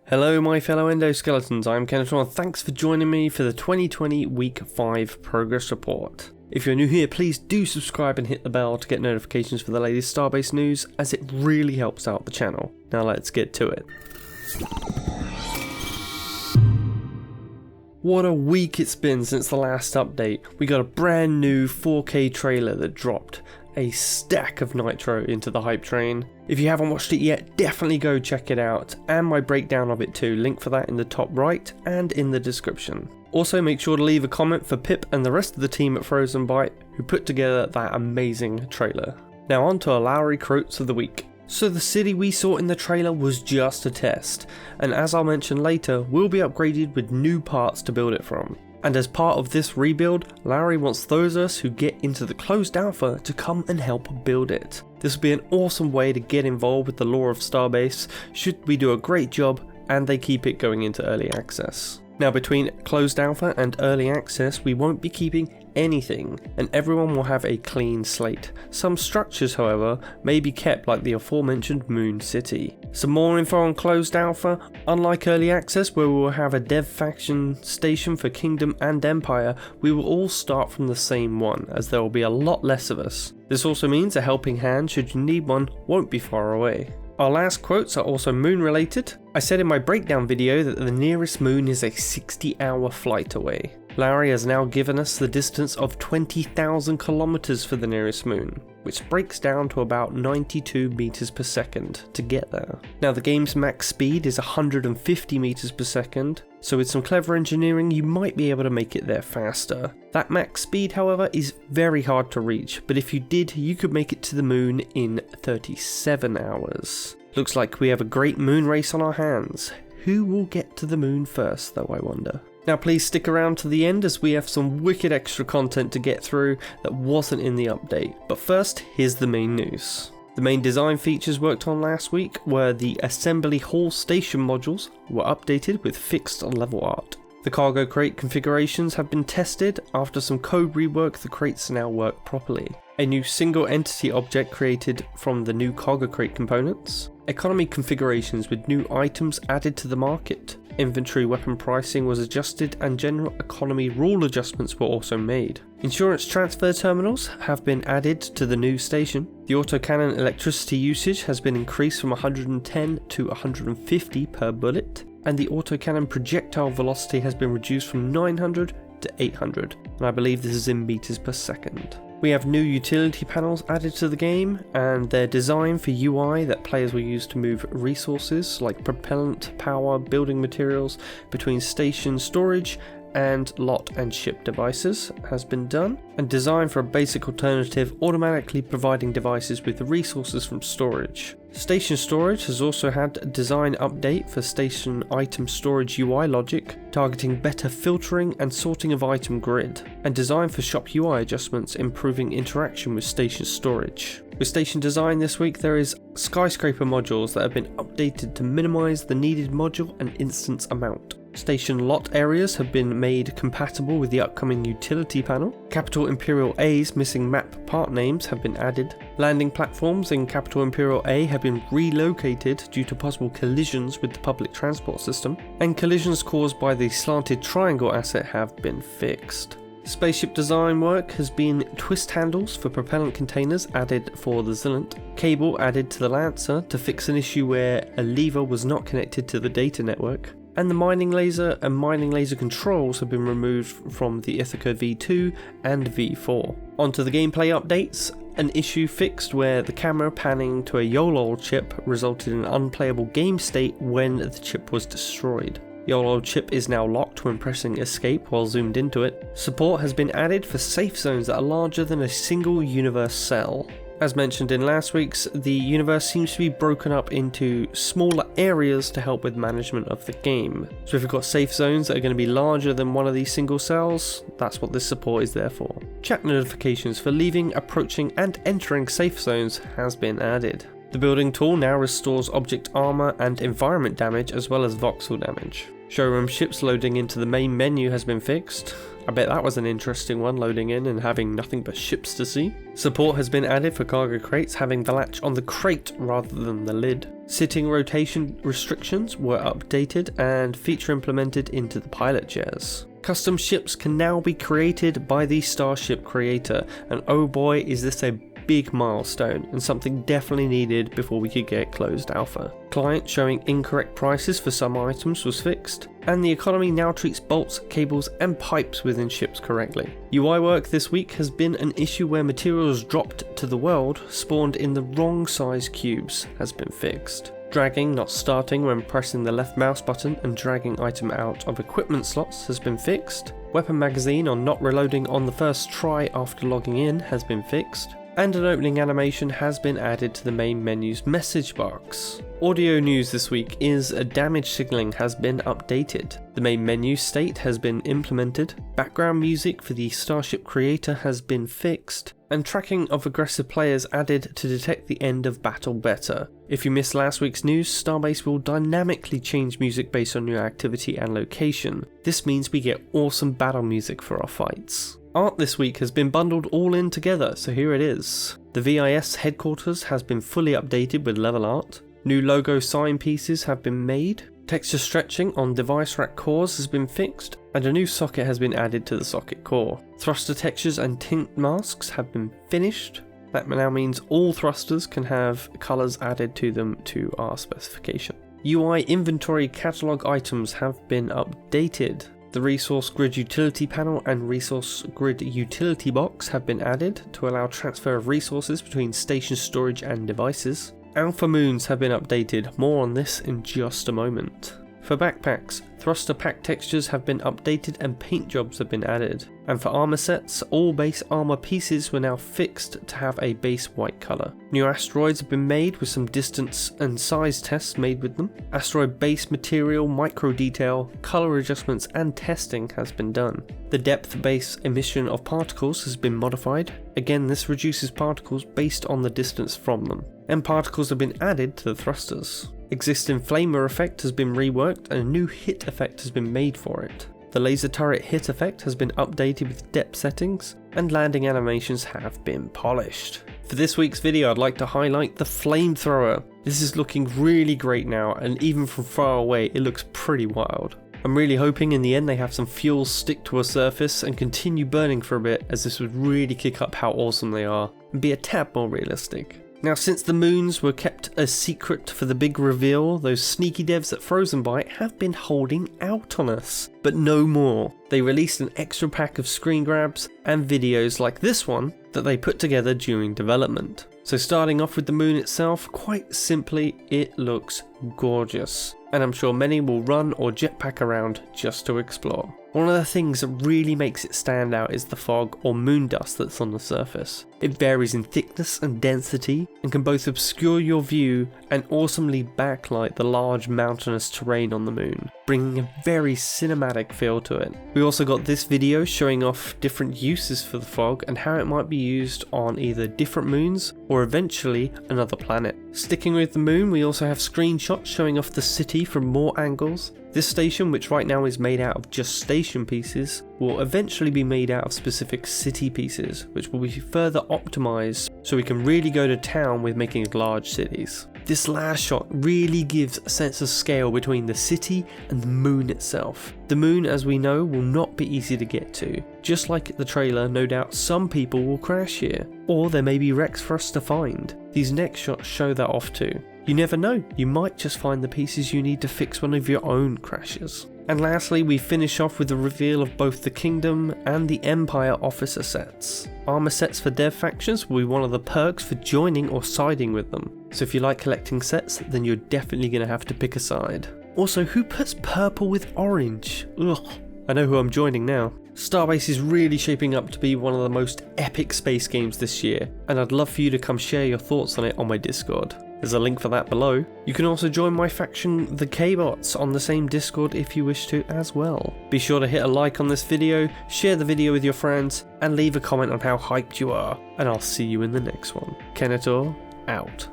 Hello my fellow endoskeletons, I'm Kenetor and thanks for joining me for the 2020 Week 5 Progress Report. If you're new here, please do subscribe and hit the bell to get notifications for the latest Starbase news, as it really helps out the channel. Now let's get to it. What a week it's been since the last update. We got a brand new 4K trailer that dropped a stack of nitro into the hype train. If you haven't watched it yet, definitely go check it out, and my breakdown of it too, link for that in the top right and in the description. Also make sure to leave a comment for Pip and the rest of the team at Frozen Byte who put together that amazing trailer. Now on to our Lowry quotes of the week. So the city we saw in the trailer was just a test, and as I'll mention later, will be upgraded with new parts to build it from. And as part of this rebuild, Lowry wants those of us who get into the closed alpha to come and help build it. This will be an awesome way to get involved with the lore of Starbase, should we do a great job and they keep it going into early access. Now between closed alpha and early access, we won't be keeping anything, and everyone will have a clean slate. Some structures, however, may be kept, like the aforementioned Moon City. Some more info on closed alpha: unlike early access where we will have a dev faction station for Kingdom and Empire, we will all start from the same one, as there will be a lot less of us. This also means a helping hand should you need one won't be far away. Our last quotes are also moon related. I said in my breakdown video that the nearest moon is a 60-hour flight away. Lowry has now given us the distance of 20,000 kilometers for the nearest moon, which breaks down to about 92 meters per second to get there. Now the game's max speed is 150 meters per second, so with some clever engineering you might be able to make it there faster. That max speed, however, is very hard to reach, but if you did, you could make it to the moon in 37 hours. Looks like we have a great moon race on our hands. Who will get to the moon first though, I wonder? Now please stick around to the end, as we have some wicked extra content to get through that wasn't in the update. But first, here's the main news. The main design features worked on last week were the assembly hall station modules were updated with fixed level art. The cargo crate configurations have been tested. After some code rework, the crates now work properly. A new single entity object created from the new cargo crate components. Economy configurations with new items added to the market. Inventory weapon pricing was adjusted and general economy rule adjustments were also made. Insurance transfer terminals have been added to the new station. The autocannon electricity usage has been increased from 110 to 150 per bullet, and the autocannon projectile velocity has been reduced from 900 to 800, and I believe this is in meters per second. We have new utility panels added to the game, and they're designed for UI that players will use to move resources like propellant, power, building materials between station storage and lot and ship devices has been done, and designed for a basic alternative, automatically providing devices with the resources from storage. Station storage has also had a design update for station item storage UI logic, targeting better filtering and sorting of item grid, and designed for shop UI adjustments, improving interaction with station storage. With station design this week, there is skyscraper modules that have been updated to minimize the needed module and instance amount. Station lot areas have been made compatible with the upcoming utility panel. Capital Imperial A's missing map part names have been added. Landing platforms in Capital Imperial A have been relocated due to possible collisions with the public transport system, and collisions caused by the slanted triangle asset have been fixed. Spaceship design work has been twist handles for propellant containers added for the Zillant, cable added to the Lancer to fix an issue where a lever was not connected to the data network, and the mining laser and mining laser controls have been removed from the Ithaca V2 and V4. Onto the gameplay updates. An issue fixed where the camera panning to a YOLO chip resulted in an unplayable game state when the chip was destroyed. YOLO chip is now locked when pressing escape while zoomed into it. Support has been added for safe zones that are larger than a single universe cell. As mentioned in last week's, the universe seems to be broken up into smaller areas to help with management of the game. So if you've got safe zones that are going to be larger than one of these single cells, that's what this support is there for. Chat notifications for leaving, approaching and entering safe zones has been added. The building tool now restores object armor and environment damage as well as voxel damage. Showroom ships loading into the main menu has been fixed. I bet that was an interesting one, loading in and having nothing but ships to see. Support has been added for cargo crates having the latch on the crate rather than the lid. Sitting rotation restrictions were updated and feature implemented into the pilot chairs. Custom ships can now be created by the Starship creator, and oh boy is this a big milestone and something definitely needed before we could get closed alpha. Client showing incorrect prices for some items was fixed, and the economy now treats bolts, cables and pipes within ships correctly. UI work this week has been an issue where materials dropped to the world spawned in the wrong size cubes has been fixed. Dragging not starting when pressing the left mouse button and dragging item out of equipment slots has been fixed. Weapon magazine on not reloading on the first try after logging in has been fixed. And an opening animation has been added to the main menu's message box. Audio news this week is damage signaling has been updated. The main menu state has been implemented. Background music for the Starship creator has been fixed. And tracking of aggressive players added to detect the end of battle better. If you missed last week's news, Starbase will dynamically change music based on your activity and location. This means we get awesome battle music for our fights. Art this week has been bundled all in together, so here it is. The VIS headquarters has been fully updated with level art. New logo sign pieces have been made. Texture stretching on device rack cores has been fixed, and a new socket has been added to the socket core. Thruster textures and tint masks have been finished. That now means all thrusters can have colours added to them to our specification. UI inventory catalog items have been updated. The resource grid utility panel and resource grid utility box have been added to allow transfer of resources between station storage and devices. Alpha moons have been updated, more on this in just a moment. For backpacks, thruster pack textures have been updated and paint jobs have been added. And for armor sets, all base armor pieces were now fixed to have a base white color. New asteroids have been made with some distance and size tests made with them. Asteroid base material, micro detail, color adjustments and testing has been done. The depth base emission of particles has been modified. Again, this reduces particles based on the distance from them. And particles have been added to the thrusters. Existing flamer effect has been reworked and a new hit effect has been made for it. The laser turret hit effect has been updated with depth settings, and landing animations have been polished. For this week's video, I'd like to highlight the flamethrower. This is looking really great now, and even from far away it looks pretty wild. I'm really hoping in the end they have some fuel stick to a surface and continue burning for a bit, as this would really kick up how awesome they are and be a tad more realistic. Now, since the moons were kept a secret for the big reveal, those sneaky devs at Frozen Byte have been holding out on us. But no more. They released an extra pack of screen grabs and videos like this one that they put together during development. So starting off with the moon itself, quite simply, it looks gorgeous. And I'm sure many will run or jetpack around just to explore. One of the things that really makes it stand out is the fog or moon dust that's on the surface. It varies in thickness and density and can both obscure your view and awesomely backlight the large mountainous terrain on the moon, bringing a very cinematic feel to it. We also got this video showing off different uses for the fog and how it might be used on either different moons or eventually another planet. Sticking with the moon, we also have screenshots showing off the city from more angles. This station, which right now is made out of just station pieces, will eventually be made out of specific city pieces, which will be further optimized so we can really go to town with making large cities. This last shot really gives a sense of scale between the city and the moon itself. The moon, as we know, will not be easy to get to. Just like the trailer, no doubt some people will crash here, or there may be wrecks for us to find. These next shots show that off too. You never know, you might just find the pieces you need to fix one of your own crashes. And lastly, we finish off with the reveal of both the Kingdom and the Empire officer sets. Armor sets for dev factions will be one of the perks for joining or siding with them. So if you like collecting sets, then you're definitely going to have to pick a side. Also, who puts purple with orange? Ugh, I know who I'm joining now. Starbase is really shaping up to be one of the most epic space games this year, and I'd love for you to come share your thoughts on it on my Discord. There's a link for that below. You can also join my faction, the K-Bots, on the same Discord if you wish to as well. Be sure to hit a like on this video, share the video with your friends, and leave a comment on how hyped you are, and I'll see you in the next one. Kenetor, out.